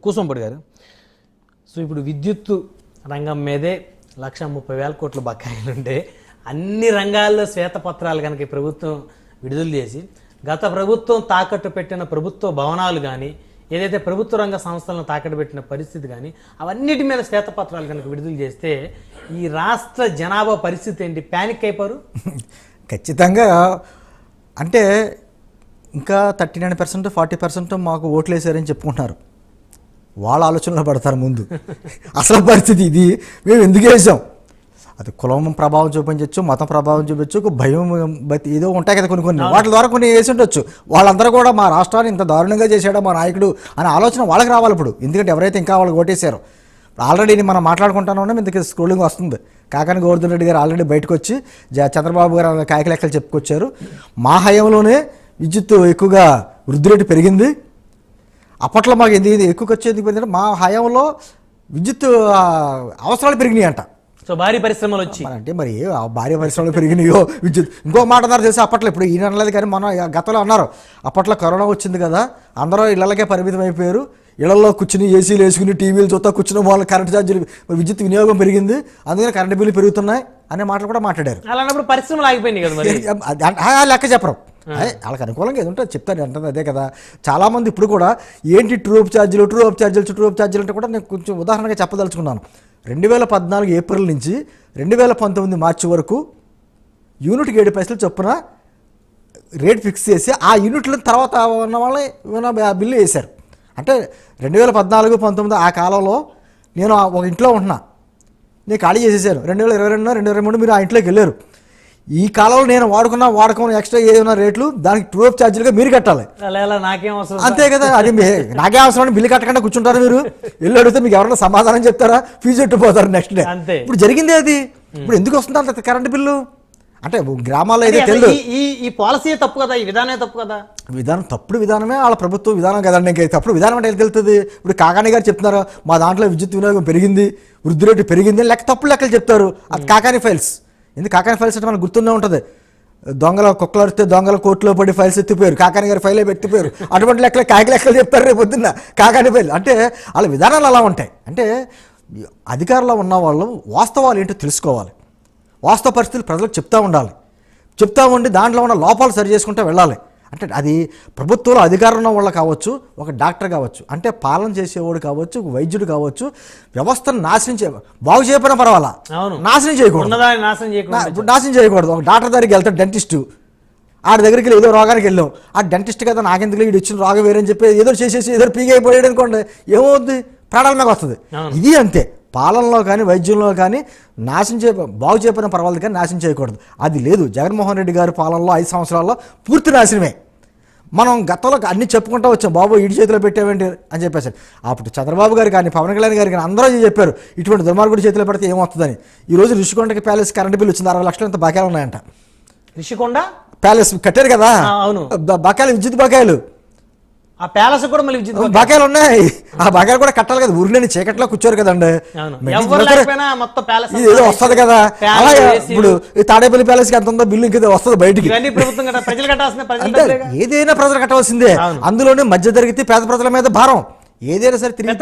కూసంపొడి గారు, సో ఇప్పుడు విద్యుత్తు రంగం మీదే 1,30,000 కోట్ల బకాయిలుంటే అన్ని రంగాల్లో శ్వేతపత్రాలు కనుక ఈ ప్రభుత్వం విడుదల చేసి గత ప్రభుత్వం తాకట్టు పెట్టిన ప్రభుత్వ భవనాలు కానీ ఏదైతే ప్రభుత్వ రంగ సంస్థలను తాకట్టు పెట్టిన పరిస్థితి కానీ అవన్నిటి మీద శ్వేతపత్రాలు కనుక విడుదల చేస్తే ఈ రాష్ట్ర జనాభా పరిస్థితి ఏంటి? ప్యానిక్ అయిపోరు ఖచ్చితంగా. అంటే ఇంకా 39% 40% మాకు ఓట్లు వేసారని చెప్పుకుంటున్నారు. వాళ్ళ ఆలోచనలో పడతారు ముందు. అసలు పరిస్థితి ఇది, మేము ఎందుకు వేసాం? అది కులం ప్రభావం చూపించవచ్చు, మతం ప్రభావం చూపించచ్చు, భయం ఏదో ఉంటాయి కదా కొన్ని వాటి ద్వారా కొన్ని వేసి ఉండొచ్చు. వాళ్ళందరూ కూడా మా రాష్ట్రాన్ని ఇంత దారుణంగా చేశాడో మా నాయకుడు అనే ఆలోచన వాళ్ళకి రావాలి ఇప్పుడు. ఎందుకంటే ఎవరైతే ఇంకా వాళ్ళకి ఓటేశారో ఆల్రెడీ మనం మాట్లాడుకుంటానే ఉన్నాం. ఇందుకు స్క్రోలింగ్ వస్తుంది. కాకాని గోవర్ధన్ రెడ్డి గారు ఆల్రెడీ బయటకు వచ్చి చంద్రబాబు గారు కాయక లెక్కలు చెప్పుకొచ్చారు. మా హయాంలోనే విద్యుత్ ఎక్కువగా వృద్ధి రేటు పెరిగింది. అప్పట్లో మాకు ఎందుకు ఎక్కువ ఖర్చు ఎందుకు పెరిగిందంటే మా హయాంలో విద్యుత్ అవసరాలు పెరిగినాయి అంట. సో భారీ పరిశ్రమలు వచ్చి అంటే మరి భారీ పరిశ్రమలు పెరిగినాయో విద్యుత్. ఇంకో మాట అన్నారు తెలుసు, అప్పట్లో ఇప్పుడు ఈయన అనలేదు కానీ మన గతంలో అన్నారు, అప్పట్లో కరోనా వచ్చింది కదా అందరూ ఇళ్లకే పరిమితం అయిపోయారు, ఇళ్లలో కూర్చుని ఏసీలు వేసుకుని టీవీలు చూస్తా కూర్చున్న వాళ్ళు కరెంట్ ఛార్జీలు విద్యుత్ వినియోగం పెరిగింది, అందుకని కరెంట్ బిల్లు పెరుగుతున్నాయి అనే మాటలు కూడా మాట్లాడారు. అలాంటప్పుడు పరిశ్రమలు ఆగిపోయినాయి కదా మరి. లెక్క చెప్పరు, వాళ్ళకి అనుకూలంగా ఏదో ఉంటుంది చెప్తాను అంటుంది. అదే కదా చాలామంది ఇప్పుడు కూడా ఏంటి ట్రూ అప్ ఛార్జీలు అంటే కూడా నేను కొంచెం ఉదాహరణగా చెప్పదలుచుకున్నాను. 2014 ఏప్రిల్ నుంచి 2019 మార్చి వరకు యూనిట్కి 7 పైసలు చొప్పున రేట్ ఫిక్స్ చేసి ఆ యూనిట్ల తర్వాత ఉన్న వాళ్ళని బిల్లు వేశారు. అంటే 2014-19 ఆ కాలంలో నేను ఒక ఇంట్లో ఉంటున్నా, నేను ఖాళీ చేసేసాను. 2022-2023 మీరు ఆ ఇంట్లోకి వెళ్ళారు. ఈ కాలంలో నేను వాడుకున్న ఎక్స్ట్రా ఏదైనా రేట్లు దానికి ట్రూ అప్ ఛార్జీలుగా మీరు కట్టాలి. నాకేం అవసరం? అంతే కదా, అది నాకే అవసరం. బిల్లు కట్టకుండా కూర్చుంటారు మీరు. వెళ్ళి అడిగితే మీకు ఎవరైనా సమాధానం చెప్తారా? ఫీజు ఎట్టిపోతారు నెక్స్ట్ డే. ఇప్పుడు జరిగింది అది. ఇప్పుడు ఎందుకు వస్తుంది అంత కరెంట్ బిల్లు? అంటే గ్రామాల్లో అయితే తెలియదు. ఈ పాలసీ తప్పు కదా, ఈ విధానమే తప్పు కదా. విధానం తప్పుడు విధానమే వాళ్ళ ప్రభుత్వ విధానం కదండి. ఇంకా తప్పుడు విధానం అంటే తెలుస్తుంది. ఇప్పుడు కాకాని గారు చెప్తున్నారు మా దాంట్లో విద్యుత్ వినియోగం పెరిగింది, వృద్ధి రేటు పెరిగింది, తప్పుడు లెక్కలు చెప్తారు. అది కాకాని ఫైల్స్. ఎందుకు కాకాని ఫైల్స్ అంటే మనకు గుర్తుండే ఉంటుంది. దొంగల కుక్కలు వస్తే దొంగల కోర్టులో పడి ఫైల్స్ ఎత్తిపోయారు, కాకాని గారి ఫైలే ఎత్తిపోయారు. అటువంటి లెక్కలు కాకి లెక్కలు చెప్తారు రేపు పొద్దున్న కాకాని ఫైల్. అంటే వాళ్ళ విధానాలు అలా ఉంటాయి. అంటే అధికారంలో ఉన్న వాళ్ళు వాస్తవాలు ఏంటో తెలుసుకోవాలి, వాస్తవ పరిస్థితులు ప్రజలకు చెప్తా ఉండి దాంట్లో ఉన్న లోపాలు సరి చేసుకుంటూ వెళ్ళాలి. అంటే అది ప్రభుత్వంలో అధికారం ఉన్న వాళ్ళు కావచ్చు, ఒక డాక్టర్ కావచ్చు, అంటే పాలన చేసేవాడు కావచ్చు, ఒక వైద్యుడు కావచ్చు, వ్యవస్థను బాగు చేయకపోయినా పర్వాలా, నాశనం చేయకూడదు. ఒక డాక్టర్ దగ్గరికి వెళ్తాడు, డెంటిస్టు, ఆడి దగ్గరికి ఏదో రోగానికి వెళ్ళాం, ఆ డెంటిస్ట్ కదా నాకెందుకు వీడు ఇచ్చిన రోగం వేరని చెప్పి ఏదో చేసేసి ఏదో పీగైపోయాడు అనుకోండి, ఏమవుద్ది? ప్రాణాల మీద వస్తుంది. ఇది అంతే. పాలనలో కానీ వైద్యంలో కానీ బాగు చేయకపోయినా పర్వాలేదు కానీ నాశనం చేయకూడదు. అది లేదు. జగన్మోహన్ రెడ్డి గారి పాలనలో 5 సంవత్సరాల్లో పూర్తి నాశనమే. మనం గతంలో అన్ని చెప్పుకుంటూ వచ్చాం, బాబు ఈడి చేతిలో పెట్టావేంటి అని చెప్పేసి. అప్పుడు చంద్రబాబు గారు కానీ పవన్ కళ్యాణ్ గారు కానీ అందరూ చెప్పారు ఇటువంటి దుర్మార్గుడి చేతిలో పెడితే ఏమవుతుందని. ఈరోజు రిషికొండకి ప్యాలెస్ కరెంట్ బిల్లు వచ్చింది, 60 లక్షలు ఎంత బకాయిలు ఉన్నాయంట. రిషికొండ ప్యాలెస్ కట్టారు కదా, బకాయిలు, విద్యుత్ బకాయిలు. ఆ ప్యాలెస్ కూడా మళ్ళీ విద్యుత్ బకాయిలు ఉన్నాయి. ఆ బకాయిలు కూడా కట్టాలి కదా. ఊరిలోని చీకట్లో కూర్చోరు కదండి, ఏదో వస్తుంది కదా. అలాగే ఇప్పుడు తాడేపల్లి ప్యాలెస్ కి ఎంత ఉందో బిల్లు ఇంకేదో వస్తుంది బయటికి. ఏదైనా ప్రజలు కట్టవలసిందే. అందులోనే మధ్య తరగతి పేద ప్రజల మీద భారం ఏదైనా సరే తిరిగి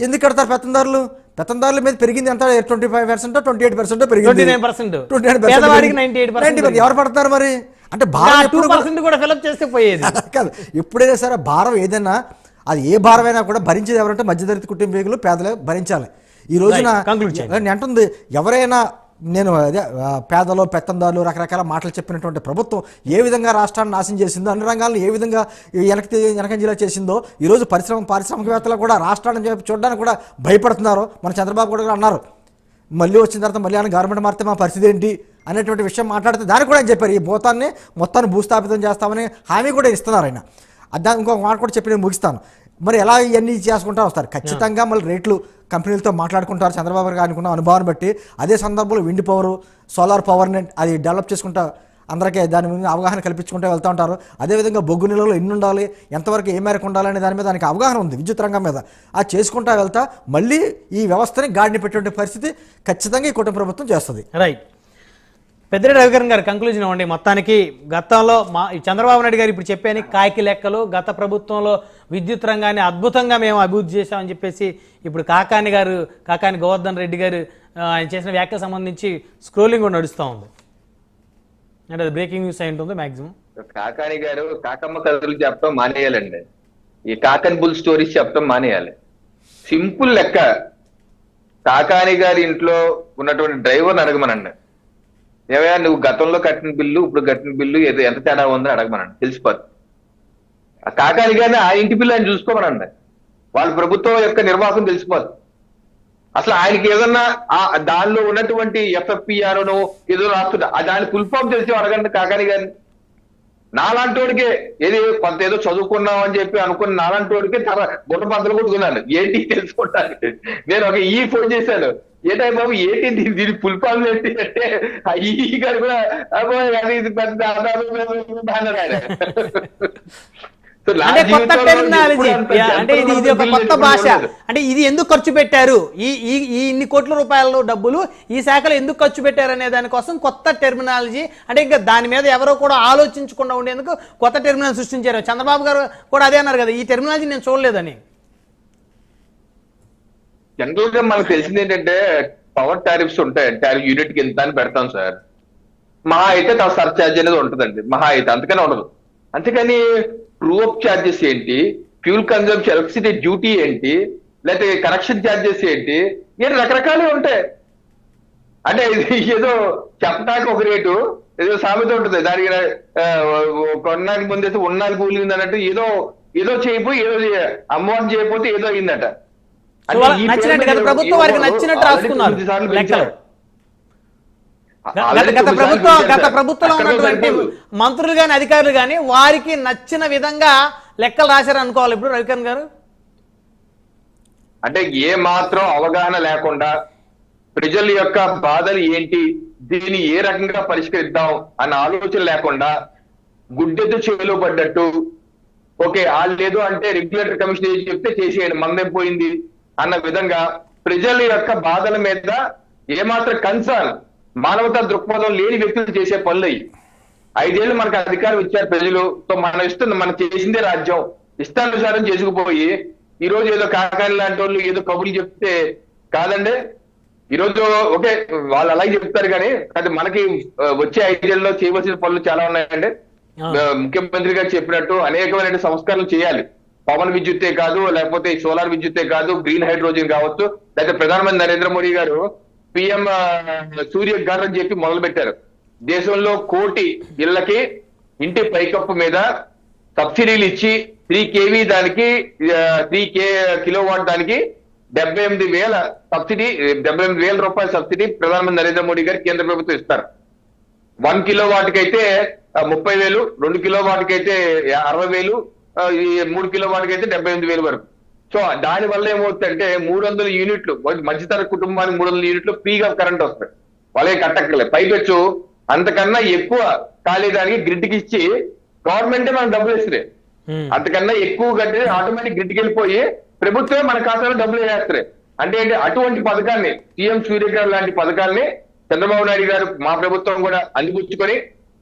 ఎందుకు కడతారు? పెత్తందారుల మీద పెరిగింది ఎంత? 25%, 28% పెరిగింది. 29%. ఎవరు పడతారు మరి? అంటే భారం కాదు. ఎప్పుడైనా సరే భారం ఏదైనా అది ఏ భారమైనా కూడా భరించేది ఎవరంటే మధ్యతరగతి కుటుంబీకులు, పేదలే భరించాలి. ఈ రోజున నేను అంటుంది ఎవరైనా నేను అదే పేదలు పెత్తందారులు రకరకాల మాటలు చెప్పినటువంటి ప్రభుత్వం ఏ విధంగా రాష్ట్రాన్ని నాశనం చేసిందో, అన్ని రంగాలను ఏ విధంగా వెనకంజలా చేసిందో ఈరోజు పారిశ్రామికవేత్తలు కూడా రాష్ట్రాన్ని చూడడానికి కూడా భయపడుతున్నారు. మన చంద్రబాబు కూడా అన్నారు మళ్ళీ వచ్చిన తర్వాత మళ్ళీ ఆయన గవర్నమెంట్ మారితే మా పరిస్థితి ఏంటి అనేటువంటి విషయం మాట్లాడితే దానికి కూడా ఆయన చెప్పారు ఈ మొత్తాన్ని భూస్థాపితం చేస్తామని హామీ కూడా ఇస్తున్నారు ఆయన. దాని ఇంకొక మాట కూడా చెప్పి నేను ముగిస్తాను. మరి ఎలా ఇవన్నీ చేసుకుంటూ వస్తారు? ఖచ్చితంగా మళ్ళీ రేట్లు కంపెనీలతో మాట్లాడుకుంటారు చంద్రబాబు గారు అనుకున్న అనుభవాన్ని బట్టి. అదే సందర్భంలో విండ్ పవర్, సోలార్ పవర్ని అది డెవలప్ చేసుకుంటా అందరికీ దాని మీద అవగాహన కల్పించుకుంటూ వెళ్తూ ఉంటారు. అదేవిధంగా బొగ్గు నిల్వలు ఎన్ని ఉండాలి, ఎంతవరకు ఏ మేరకు ఉండాలనే దాని మీద దానికి అవగాహన ఉంది విద్యుత్ రంగం మీద. అది చేసుకుంటూ వెళ్తా మళ్ళీ ఈ వ్యవస్థని గాడిని పెట్టే పరిస్థితి ఖచ్చితంగా ఈ కుటుంబ ప్రభుత్వం చేస్తుంది. రైట్. పెద్దిరెడ్డి రవికిరణ్ గారు కంక్లూజన్ ఇవ్వండి. మొత్తానికి గతంలో ఈ చంద్రబాబు నాయుడు గారు ఇప్పుడు చెప్పాని కాకి లెక్కలు, గత ప్రభుత్వంలో విద్యుత్ రంగాన్ని అద్భుతంగా మేము అభివృద్ధి చేశామని చెప్పేసి ఇప్పుడు కాకాని గోవర్ధన్ రెడ్డి గారు ఆయన చేసిన వ్యాఖ్యలు సంబంధించి స్క్రోలింగ్ కూడా నడుస్తూ ఉంది. అంటే అది బ్రేకింగ్ న్యూస్ అయి ఉంటుంది మ్యాక్సిమం. కాకాని గారు కాకమ్మ కథలు చెప్పడం మానేయాలండి. ఈ కాకన్ బుల్ స్టోరీస్ చెప్పడం మానేయాలి. సింపుల్ లెక్క, కాకాని గారి ఇంట్లో ఉన్నటువంటి డ్రైవర్ని అడగమనండి, ఏమయ్యా నువ్వు గతంలో కట్టిన బిల్లు ఇప్పుడు కట్టిన బిల్లు ఏదో ఎంత తేడా ఉందో అడగమనండి, తెలిసిపోదు. ఆ కాకాని గారిని ఆ ఇంటి బిల్లు ఆయన చూసుకోమనండి, వాళ్ళ ప్రభుత్వం యొక్క నిర్వాహకం తెలిసిపోదు. అసలు ఆయనకి ఏదన్నా దానిలో ఉన్నటువంటి ఎఫ్ఎఫ్పిఆర్ ఏదో రాస్తుంటా దాని ఫుల్ ఫామ్ తెలిసి అడగండి కాకాని గారిని. నాలాంటోడికే కొంత ఏదో చదువుకున్నాం అని చెప్పి అనుకున్న నాలాంటోడికే బుట్ట బద్దలు కొట్టుకున్నాను ఏంటి తెలుసుకోవడానికి. నేను ఒక ఫోన్ చేశాను, ఏంటంటే బాబు ఏంటి దీని ఫుల్ ఫామ్ ఏంటి అంటే ఆ గారు కూడా ఇది పెద్ద అన్నారు ఆయన. అంటే కొత్త టెర్మినాలజీ, అంటే ఇది ఒక కొత్త భాష. అంటే ఇది ఎందుకు ఖర్చు పెట్టారు, ఈ ఇన్ని కోట్ల రూపాయల డబ్బులు ఈ శాఖలో ఎందుకు ఖర్చు పెట్టారు అనే దానికోసం కొత్త టెర్మినాలజీ. అంటే ఇంకా దాని మీద ఎవరో కూడా ఆలోచించకుండా ఉండేందుకు కొత్త టెర్మినాలజీ సృష్టించారు. చంద్రబాబు గారు కూడా అదే అన్నారు కదా, ఈ టెర్మినాలజీ నేను చూడలేదని. జనరల్ గా మనకు తెలిసింది ఏంటంటే పవర్ టారిఫ్స్ ఉంటాయి, టారిఫ్ యూనిట్ కి ఎంత అని పెడతాం సార్. మహా అయితే సర్చార్జ్ అనేది ఉంటుందండి, మహా అయితే అంతకనే ఉండదు. అంతేకాని ట్రూ అప్ ఛార్జెస్ ఏంటి, ఫ్యూల్ కన్జంప్షన్, ఎలక్ట్రిసిటీ డ్యూటీ ఏంటి, లేకపోతే కనెక్షన్ ఛార్జెస్ ఏంటి, ఏదో రకరకాలే ఉంటాయి. అంటే ఏదో చెప్పడానికి ఒక రేటు, ఏదో సామెత ఉంటుంది దానికి కొన్నానికి ముందైతే ఉన్నానికి కూలింది అన్నట్టు, ఏదో చేయపోయి ఏదో అమ్మవారిని చేయకపోతే ఏదో అయిందట. ప్రభుత్వం వారికి నచ్చినట్టు రాసుకున్నారు. గత ప్రభుత్వంలో ఉన్నటువంటి మంత్రులు గాని అధికారులు గాని వారికి నచ్చిన విధంగా లెక్కలు రాశారు అనుకోవాలి ఇప్పుడు రవికిరణ్ గారు. అంటే ఏ మాత్రం అవగాహన లేకుండా ప్రజల యొక్క బాధలు ఏంటి, దీన్ని ఏ రకంగా పరిష్కరిద్దాం అన్న ఆలోచన లేకుండా గుడ్డెతో చేలో పడ్డట్టు, ఓకే లేదు అంటే రెగ్యులేటరీ కమిషన్ ఏం చెప్తే చేసేయండి మందేం పోయింది అన్న విధంగా ప్రజల యొక్క బాధల మీద ఏమాత్రం కన్సర్న్, మానవతా దృక్పథం లేని వ్యక్తులు చేసే పనులు. 5 ఏళ్ళు మనకు అధికారం ఇచ్చారు ప్రజలు, మనం ఇస్తుంది మనం చేసిందే రాజ్యం, ఇష్టానుసారం చేసుకుపోయి ఈ రోజు ఏదో కాకాని లాంటి వాళ్ళు ఏదో కబుర్లు చెప్తే కాదండి. ఈరోజు ఓకే వాళ్ళు అలాగే చెప్తారు కానీ అది మనకి వచ్చే 5 ఏళ్ళలో చేయవలసిన పనులు చాలా ఉన్నాయండి. ముఖ్యమంత్రి గారు చెప్పినట్టు అనేకమైన సంస్కరణలు చేయాలి. పవన్ విద్యుత్తే కాదు, లేకపోతే సోలార్ విద్యుత్తే కాదు, గ్రీన్ హైడ్రోజన్ కావచ్చు, లేకపోతే ప్రధానమంత్రి నరేంద్ర మోడీ గారు పిఎం సూర్య ఘర్ అని చెప్పి మొదలు పెట్టారు. దేశంలో 1 కోటి ఇళ్లకి ఇంటి పైకప్పు మీద సబ్సిడీలు ఇచ్చి 3 kV దానికి 3 కిలోవాట్ దానికి 78,000 సబ్సిడీ, 78,000 రూపాయల సబ్సిడీ ప్రధానమంత్రి నరేంద్ర మోడీ గారు కేంద్ర ప్రభుత్వం ఇస్తారు. 1 కిలోవాట్ కి అయితే 30,000, 2 కిలోవాట్ కి అయితే 60,000, 3 కిలోవాట్ కి అయితే 78,000 వరకు. సో దాని వల్ల ఏమవుతుందంటే 300 యూనిట్లు మధ్యతర కుటుంబానికి 300 యూనిట్లు ఫ్రీగా కరెంట్ వస్తాయి, వాళ్ళే కట్టక్కర్లేదు. పైపెచ్చు అంతకన్నా ఎక్కువ కాలేదానికి గ్రిడ్కి ఇచ్చి గవర్నమెంటే మనకు డబ్బులు ఇస్తుంది. అంతకన్నా ఎక్కువ కట్టి ఆటోమేటిక్ గ్రిడ్కి వెళ్ళిపోయి ప్రభుత్వమే మన ఖాతాలో డబ్బులు వేస్తారు. అంటే అటువంటి పథకాన్ని సీఎం సూర్యగారు లాంటి పథకాన్ని చంద్రబాబు నాయుడు గారు మా ప్రభుత్వం కూడా అందిపుచ్చుకొని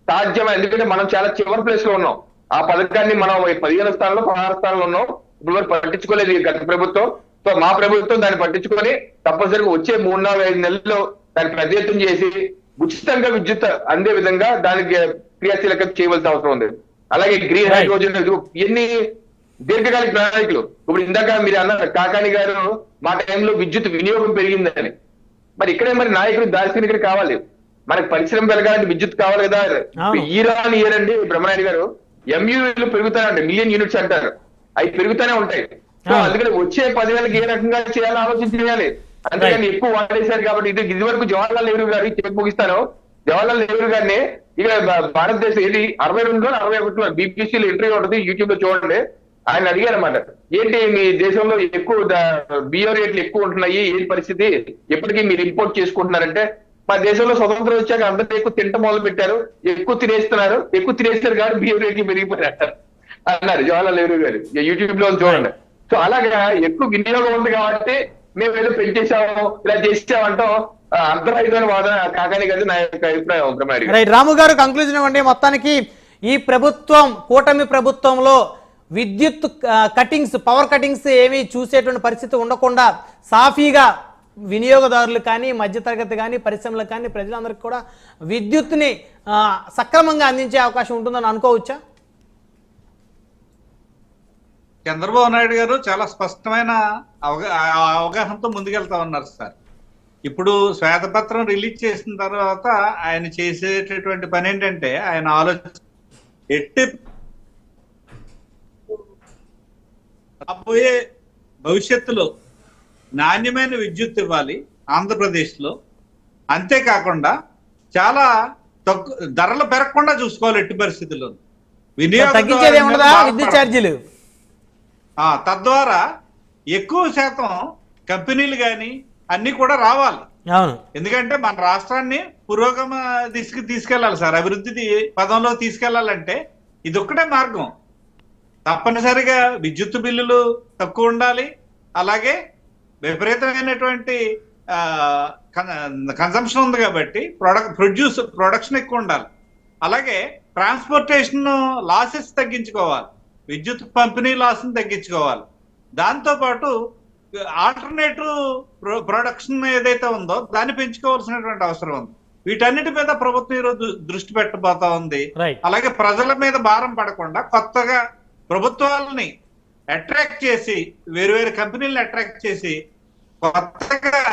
సాధ్యమైన, ఎందుకంటే మనం చాలా చివరి ప్లేస్ లో ఉన్నాం. ఆ పథకాన్ని మనం 15వ స్థానంలో 16వ స్థానంలో ఉన్నాం. ఇప్పుడు వరకు పట్టించుకోలేదు గత ప్రభుత్వం. సో మా ప్రభుత్వం దాన్ని పట్టించుకొని తప్పనిసరిగా వచ్చే 3-4-5 నెలల్లో దాన్ని పెద్ద ఎత్తున చేసి ఉచితంగా విద్యుత్ అందే విధంగా దానికి క్రియాశీలకత చేయవలసిన అవసరం ఉంది. అలాగే గ్రీన్ హైడ్రోజన్ ఎన్ని దీర్ఘకాలిక ప్రణాళికలు. ఇప్పుడు ఇందాక మీరు అన్నారు కాకాని గారు మా టైంలో విద్యుత్ వినియోగం పెరిగిందని. మరి ఇక్కడే మరి నాయకుడు దార్శనికుడు కావాలి. మనకి పరిశ్రమ పెరగాలంటే విద్యుత్ కావాలి కదా. ఇయర్ అండి బ్రహ్మనాయుడు గారు ఎంయూలు పెరుగుతాయండి, మిలియన్ యూనిట్స్ అంటారు, అవి పెరుగుతూనే ఉంటాయి. సో అందుకని వచ్చే 10 ఏళ్ళకి ఏ రకంగా చేయాలని ఆలోచన చేయాలి. అంతేగాని ఎక్కువ వాడేశారు కాబట్టి ఇది వరకు జవహర్లాల్ నెహ్రూ గారు చెప్పి ముగిస్తాను. జవహర్లాల్ నెహ్రూ గారిని ఇక భారతదేశం ఇది 62లో 61లో బీబీసీలో ఇంటర్వ్యూ ఉంటుంది, యూట్యూబ్ లో చూడండి. ఆయన అడిగారు అన్నమాట, ఏంటి మీ దేశంలో ఎక్కువ బియ్యం రేట్లు ఎక్కువ ఉంటున్నాయి, ఏంటి పరిస్థితి, ఎప్పటికీ మీరు ఇంపోర్ట్ చేసుకుంటున్నారంటే మా దేశంలో స్వతంత్రం వచ్చాక అందరూ ఎక్కువ తింట మొదలు పెట్టారు, ఎక్కువ తినేస్తారు కాబట్టి బియ్యం రేట్లు పెరిగిపోయారు అన్నారు జవహర్లాల్ నెహ్రూ గారు. యూట్యూబ్ లో చూడండి. సో అలాగా ఎక్కువ వినియోగం ఉంది కాబట్టి మేము ఏదో పెంచేసాము ఇలా చేసామంటాం. అర్థరహితమైన వాదన కాకని కదా నా యొక్క అభిప్రాయం బ్రహ్మారెడ్డి గారు. రైట్, రాము గారు కంక్లూజన్ ఇవ్వండి. మొత్తానికి ఈ ప్రభుత్వం, కూటమి ప్రభుత్వంలో విద్యుత్ కటింగ్స్, పవర్ కటింగ్స్ ఏమీ చూసేటువంటి పరిస్థితి ఉండకుండా సాఫీగా వినియోగదారులు కానీ, మధ్యతరగతి కానీ, పరిశ్రమలకు కానీ, ప్రజలందరికీ కూడా విద్యుత్తుని సక్రమంగా అందించే అవకాశం ఉంటుందని అనుకోవచ్చా? చంద్రబాబు నాయుడు గారు చాలా స్పష్టమైన అవగాహనతో ముందుకెళ్తా ఉన్నారు సార్. ఇప్పుడు శ్వేతపత్రం రిలీజ్ చేసిన తర్వాత ఆయన చేసేటటువంటి పని ఏంటంటే, ఆయన ఆలోచన ఎట్టి రాబోయే భవిష్యత్తులో నాణ్యమైన విద్యుత్ ఇవ్వాలి ఆంధ్రప్రదేశ్లో. అంతేకాకుండా చాలా తక్కువ ధరలు పెరగకుండా చూసుకోవాలి ఎట్టి పరిస్థితుల్లో. తగ్గించేది ఏముండదా విద్యుత్ ఛార్జీలు? తద్వారా ఎక్కువ శాతం కంపెనీలు కానీ అన్ని కూడా రావాలి. అవును, ఎందుకంటే మన రాష్ట్రాన్ని పురోగమ దిశకి తీసుకెళ్లాలి సార్. అభివృద్ధి పదంలో తీసుకెళ్లాలంటే ఇది ఒక్కటే మార్గం. తప్పనిసరిగా విద్యుత్ బిల్లులు తక్కువ ఉండాలి, అలాగే విపరీతమైనటువంటి కన్సంప్షన్ ఉంది కాబట్టి ప్రొడక్షన్ ఎక్కువ ఉండాలి. అలాగే ట్రాన్స్పోర్టేషన్ లాసెస్ తగ్గించుకోవాలి, విద్యుత్ పంపిణీ లాస్ని తగ్గించుకోవాలి. దాంతోపాటు ఆల్టర్నేటివ్ ప్రొడక్షన్ ఏదైతే ఉందో దాన్ని పెంచుకోవాల్సినటువంటి అవసరం ఉంది. వీటన్నిటి మీద ప్రభుత్వం ఈరోజు దృష్టి పెట్టబోతా ఉంది. అలాగే ప్రజల మీద భారం పడకుండా కొత్తగా ప్రభుత్వాలని అట్రాక్ట్ చేసి, వేరు కంపెనీలను అట్రాక్ట్ చేసి కొత్తగా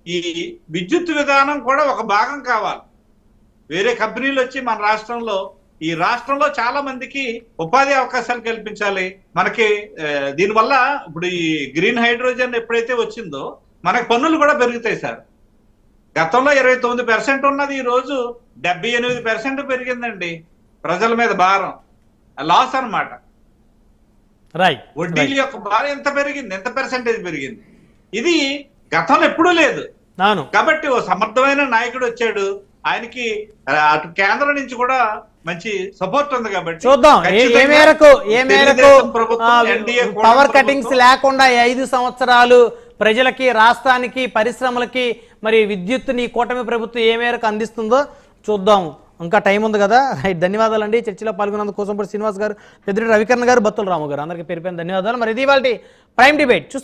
ఈ విద్యుత్ విధానం కూడా ఒక భాగం కావాలి. వేరే కంపెనీలు వచ్చి మన రాష్ట్రంలో, ఈ రాష్ట్రంలో చాలా మందికి ఉపాధి అవకాశాలు కల్పించాలి. మనకి దీనివల్ల ఇప్పుడు ఈ గ్రీన్ హైడ్రోజన్ ఎప్పుడైతే వచ్చిందో మనకి పన్నులు కూడా పెరుగుతాయి సార్. గతంలో 29% ఉన్నది ఈ రోజు 78% పెరిగిందండి. ప్రజల మీద భారం లాస్ అన్నమాట. వడ్డీల యొక్క భారం ఎంత పెరిగింది, ఎంత పర్సెంటేజ్ పెరిగింది, ఇది గతంలో ఎప్పుడూ లేదు. కాబట్టి ఓ సమర్థమైన నాయకుడు వచ్చాడు, ఆయనకి అటు కేంద్రం నుంచి కూడా మంచి సపోర్ట్ ఉంది. కాబట్టి చూద్దాం ఏ మేరకు పవర్ కటింగ్స్ లేకుండా 5 సంవత్సరాలు ప్రజలకి, రాష్ట్రానికి, పరిశ్రమలకి మరి విద్యుత్తుని కూటమి ప్రభుత్వం ఏ మేరకు అందిస్తుందో చూద్దాం. ఇంకా టైం ఉంది కదా. రైట్, ధన్యవాదాలండి. చర్చలో పాల్గొన్నందుకు కోసంపూడి శ్రీనివాస్ గారు, పెద్దిరెడ్డి రవికరణ్ గారు, బత్తుల రాము గారు, అందరికీ పేరు ధన్యవాదాలు. మరి ఇది ఇవాల్టి ప్రైమ్ డిబేట్ చూస్తే